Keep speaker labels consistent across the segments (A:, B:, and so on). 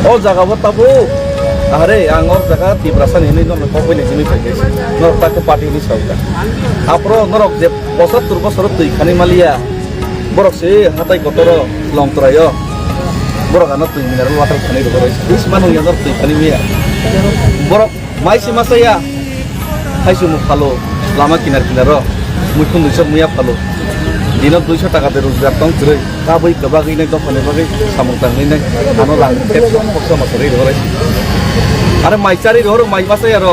A: O jaga bo tabu are ang or jaga tibrasan ini no ko pini jimi pakai no tak party ni sauka apro norok je bosat turbo sorot tui khani malia borok se hatai kotoro long trayo borok anot tui mineral water khani ro ro is manu yador tui khani mia borok mai si masaya haisu mu phalo lama kinar kinaro mukhun duso muya phalo dinot 200 টাকা তে রোজগার তং ত্রই কাবই কবাগই নাই দফনে বাগই সামং তাং নাই আনো lung tape পক্ষ মাসরে ধরে আরে মাইচারি rho মাই মাসে আর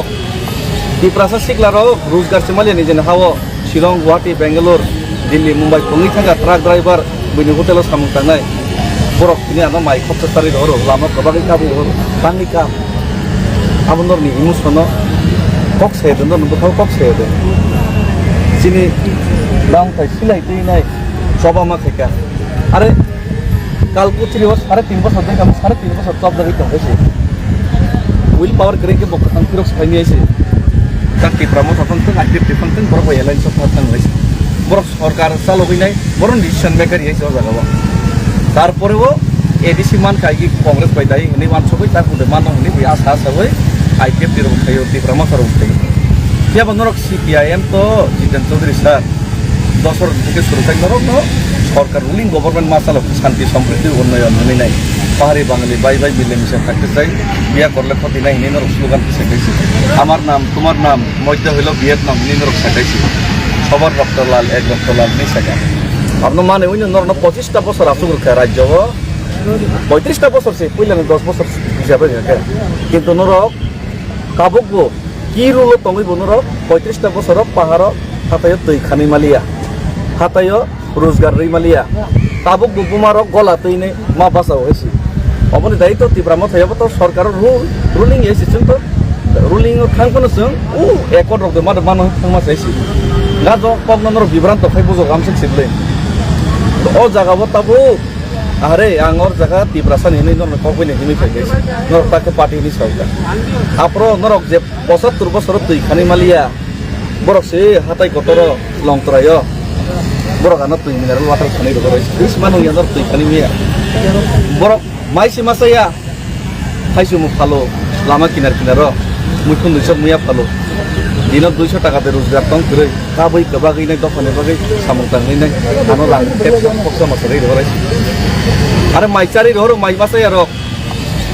A: টিপ্রাসা সিকলার রোজগার সেমালি নিজে হাও শিলং গুয়াহাটি বেঙ্গালোর দিল্লি মুম্বাই পঙ্গি থাকা ট্রাক ড্রাইভার বইনি হোটেল সামং তাং নাই বরক তিনি আনো মাই খপসারি ধরো লামা কবাগই কাবু ধরো বাংলি কাম আমনরনি ইমোশন কক সেদন নবো কক সেদন sini lang tai silai tei nai soba ma kheka are kalku 3 bor 3.5 bor de kam 3.5 bor job dagi tong ese will power kre ke bok tang kirok sai ni ese tak ki pramo thon tang active defon tang bor boy line sop tang ese bor sarkar chalo gai nai bor decision maker ese jaga ba tar pore bo edc man kai ki congress pai dai ni wan sobai tar pude man ni bi asa sabai active diro khayo ti pramo saro utai ya benorok CPIM to Jiten Chaudhary sir দশর থেকে শুরু থাক নরক ন সরকার ruling government মাসাল শান্তি সমৃদ্ধি উন্নয়ন হই নাই পাহাড়ি বাঙালি বাই বাই মিলেমিশে থাকতে চাই বিয়া করলে ক্ষতি নাই হিনি নরক স্লোগান শেখাইছি আমার নাম তোমার নাম মধ্যে হইল বিয়ের নাম হিনি নরক শেখাইছি সবার রক্ত লাল এক রক্ত লাল নি শেখা আপনার মানে ওই নর 25টা বছর আসুক রাজ্য 35টা বছর সে পইলে 10 বছর হিসাবে কিন্তু নরক কাবুকবো কি রুলো তঙ্গই বনুরক 35টা বছর পাহাড় হাতায় তৈ খানি মালিয়া হাতায় রোজগার রই মালিয়া তাবুক বুমারক গলা তৈনে মা বাঁচাও হয়েছি অবনি দায়িত্ব তিব্রামত হইব তো সরকারের রুলিং এসেছি তো রুলিং থাকবো जों একর রক মাদ মানুষ থাকমা চাইছি গা জ পগ্নর বিভ্রান্ত ফাই বুঝো গামসে ছিললে ও জায়গাবো তাবু আরে আঙর জায়গা তিব্রাসান হিনি নর কবইনে হিমি ফাইছি নর তাকে পার্টি নি সরকার আপরো নরক যে 75 বছর তৈ খানি Malia borok se hatai kotoro long trayo borok anot tui mineral water khani ro ro is manu yador tui khani mia borok mai si masaya haisu mu phalo lama kinar kinaro mukhun duso muya phalo dinot 200 টাকা তে রোজগার তং ত্রই কাবই কবাগই নাই দফনে বাগই সামং তাং নাই আনো lung tape পক্ষ মাসরে ধরে আরে মাইচারি rho মাই মাসায়া র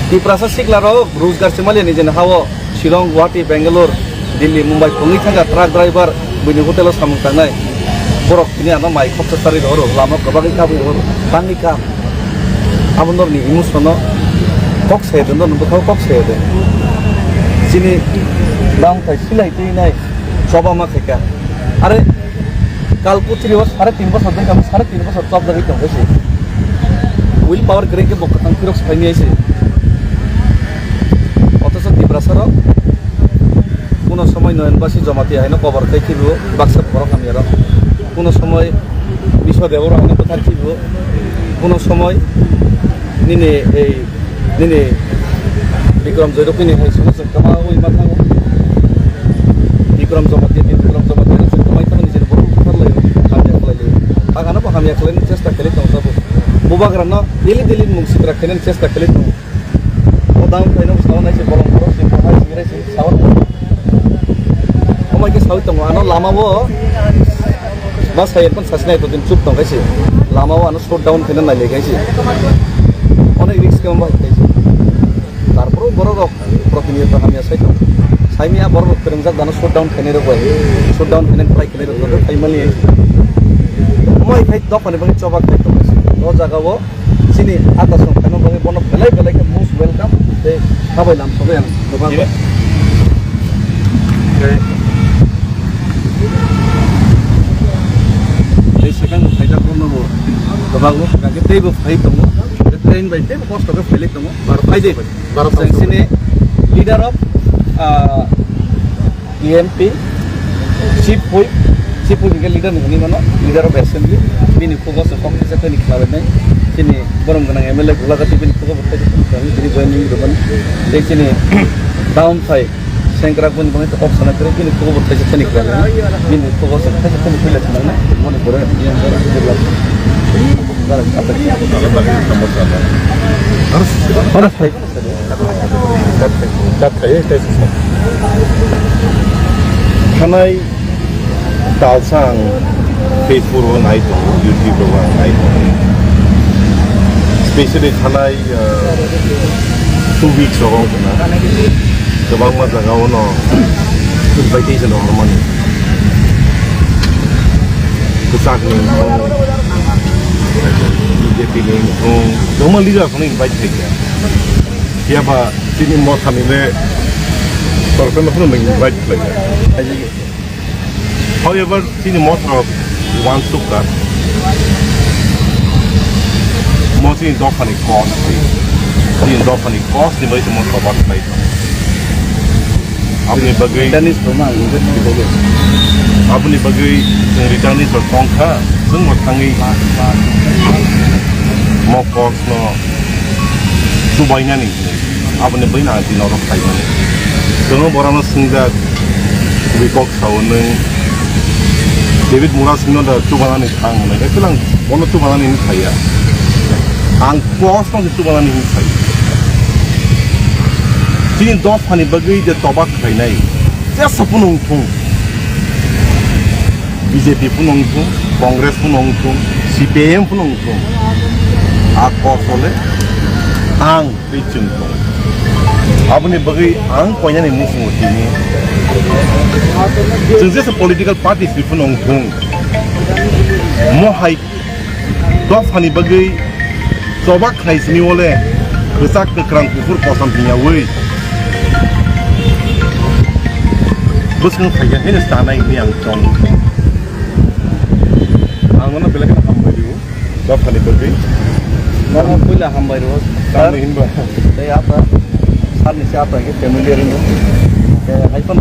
A: টিপ্রাসা সিকলার রোজগার সেমালি নিজে হাও শিলং গুয়াহাটি বেঙ্গালোর দিল্লি মুম্বাই পঙ্গি থাকা ট্রাক ড্রাইভার বইনি হোটেল সামং তাং নাই বরক তিনি আনো মাই খপসারি ধরো লামা কবাগই কাবু ধরো বাংলি কাম আমনরনি ইমোশন কক সেদন নবো কক সেদন sini lang tai silai tei nai soba ma kheka are kalku 3 bor 3.5 bor de kam 3.5 bor job dagi tong ese will power kre ke bok tang kirok sai ni ese অথচ তিব্রাসার কোনো সময় নয়নবাসী জমাতে হয় না কবর খাই খিব বাক্সা বড় কামিয়ার কোনো সময় বিশ্বদেবর আইন কথা খিব কোনো সময় নিনে এই নিনে বিক্রম জয়রকিনি হয় সমস্ত কামা ওই মাথা বিক্রম জমাতে কমাই তো নিজের বড় কথা লয় কামিয়া খাইলে আগানো কামিয়া খাইলে চেষ্টা করে তো সব বুবাগ্রান দিলি মুংসিত্রা খেলেন চেষ্টা করে তো দাম খাইনো সাও নাইছে বরং বড় সে পাহাড় সিরাইছে সাও আমাকে সাউই তো আনো লামাবো বাস হাই এখন সাসনাই তো দিন চুপ তো গাইছে লামাবো আনো শট ডাউন খেলেন নাই লেগাইছে অনেক রিস্ক কেমন ভাইছে তারপর বড় রক প্রতিনিয়ত আমি সাইমিয়া বড় রক পেরেঞ্জাক দানো শট ডাউন খেনে রে কই শট ডাউন খেনে প্রায় খেনে রে তো ফাইমালি মই খাই দফানে বাকি চবাক খাই তো ও জাগাবো চিনি আটা সং খানো বাকি বন বেলাই কে মোস্ট ওয়েলকাম তে খাবাইলাম সবাই আমি দোকান এই সেখানে ফাইদা করনো দবাগো কাকে তেইবো ফাই তো ট্রেন বাই তেইবো কষ্ট করে ফেলে তো আর ফাইদে ভারত সিনে leader of EMP chief whip के लिडार नहीं मानो लिडार ऑफ असेंबली बिनि फोकस कॉन्ग्रेस से निकलावे नहीं चिनी बरम गना एमएलए गुलागति बिनि फोकस बत्ते कमी बिनि जॉइनिंग दबन ते चिनी डाउन फाइ सेंक्रा बन बने तो ऑप्शन करे बिनि फोकस बत्ते से निकलावे बिनि फोकस से निकले छना मन करे ये अंदर दारा आता और फाइ
B: जाखायो टेस्ट थानाय दालसा आं फेसबुकआव नायदों इउटुबाव आं नायदों स्पेशली थानाय 2 weeks ago ना गोबां मोजाङाव न invitation Hermon गोसाखौ BJP ni semua leader pun invite saya. Siapa sini mau kami le, person pun invite saya. However, sini most of one suka, most in dokan cost, sini dokan cost ni boleh semua cover saya. Apa ni bagai
A: tenis rumah itu dibawa.
B: Apa ni bagai return is bertongkar, semua tangi. Mau kos no, subainya ni, apa ni bina nanti norok kayu ni. Kalau orang sengat, wikok sahaja, David Mura sini ada cubanan ni tang ni. Itu lang, mana cubanan ini saya. Ang kos no cubanan ini saya. Jadi dos hani bagi dia tobak kayu ni. Siapa pun untung. BJP pun untung, Kongres pun untung, CPM pun untung. Aku soleh, ang dicintum. Apa ni bagi ang konya ni musuh ini. Jadi political parties pun untung. Mohai, dos hani bagi coba kai sini oleh kesak kekerang kufur kosam punya wei. Bukan kaya ini tanah ini yang cong. Ang mana bila kita hambai dulu, dos hani bagi.
A: Normal pula hambai ros.
B: Tanah ini bah.
A: Saya apa? Saat ni siapa yang familiar ini? Saya hai pun.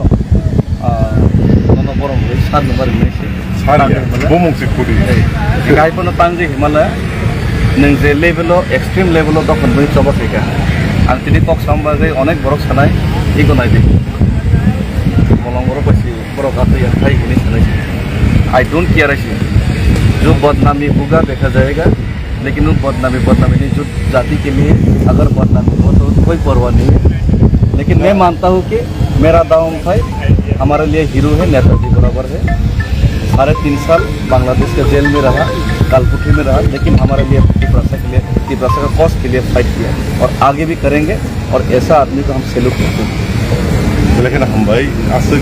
A: Nono borong ni saat nomor ini sih.
B: Saat ya. Bomong sekuri.
A: Hai pun panji Himalaya. Nengze level extreme level of dokon beri coba sihkan. Antini kok sampai onek borok sanai, iko naik. Bolong borok pasti borok atau yang hai ini sanai. I don't care sih. जो बदनामी होगा देखा जाएगा लेकिन उन बदनामी नहीं जो जाति के लिए अगर बदनामी हो तो कोई परवाह नहीं है लेकिन मैं मानता हूँ कि मेरा दाऊं भाई हमारे लिए हीरो है नेताजी बराबर है 3.5 साल बांग्लादेश के जेल में रहा कालपुटी में रहा लेकिन हमारे लिए तिब्रासा का कॉज के लिए फाइट किया और आगे भी करेंगे और ऐसा आदमी को हम सैल्यूट करते हैं
B: लेकिन हम भाई asal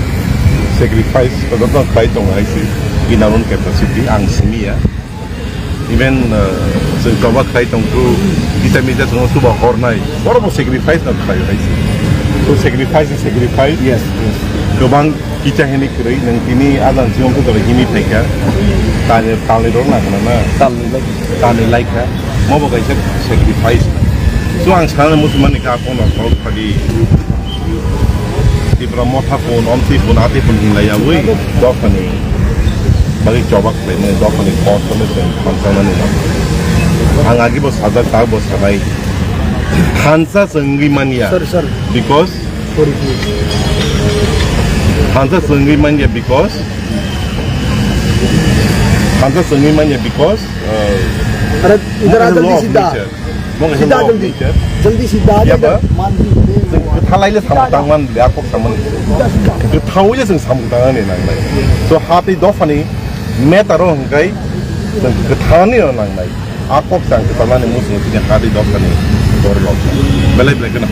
B: sacrifice pada fight dong ऐसे ginalon capacity ang semia even coba fight dong tu kita minta semua subah hornai orang mau sacrifice nak fight ऐसे so sacrifice
A: yes
B: kebang kita ini kiri nang ini adan siom tu kalau ini mereka tanya dong nak mana tanya like mau bagai sacrifice so ang sekarang musliman ni kapon nak kalau pagi di bermota pun omsi pun ati pun hilai awui dokan ni bagi coba kena dokan ni kos kena sen kancana ni nak ang agi bos sadar tahu bos sabai hansa senggi mania because hansa senggi mania because
C: अरे इधर आ जल्दी सीधा जल्दी सीधा
B: थालाइले सामतांगमान लेआको सामन तो थाउजे जों सामतांगा ने नांनाय सो हाति दफानि मेटारो हंगाय जों गोथानि नांनाय आकक जां गोथानानि मुसुं तिनि हाति दफानि दरगाव बेलाय बेलाय गोनां